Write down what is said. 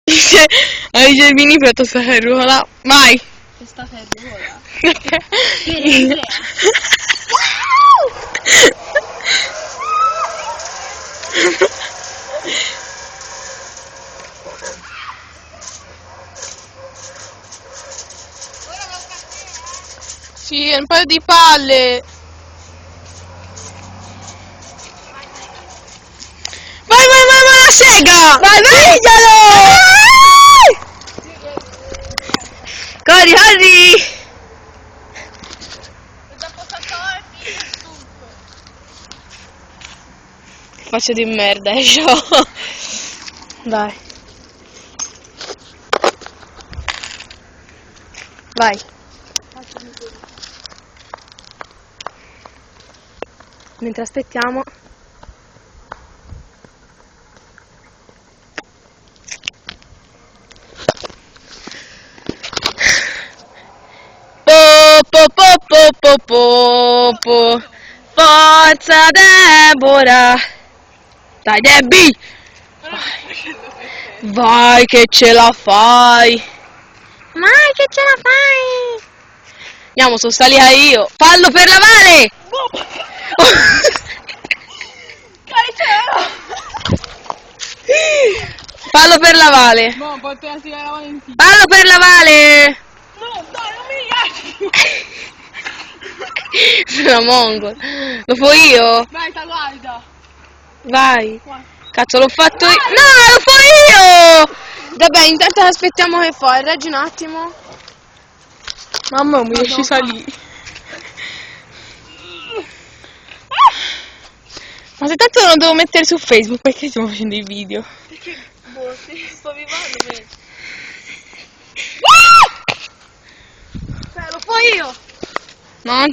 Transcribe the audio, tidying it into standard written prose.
Ai Germini per sta ferruola. Vai! Questa ferruola. Sì, un paio di palle. Vai, la sega! Vai, mangialo! Corri, corri! Faccio di merda, Dai. Vai. Mentre aspettiamo. Po. Forza Deborah. Dai Debbie. Vai che ce la fai. Vai che ce la fai. Andiamo, sono salita io. Fallo per la Vale. Fallo per la Vale. No, poi te la si la Valentina. Fallo per la Vale. No, dai, non mi lasci. Sono mongol. Lo fai io? Vai, ta guarda. Vai. Qua. Cazzo, l'ho fatto io. No, lo fai io. Vabbè, intanto aspettiamo che fai. Reggi un attimo. Mamma, mi riesci salire. Ma se tanto non devo mettere su Facebook, perché stiamo facendo i video? Perché, boh, sto vivendo me. Lo fai io. No,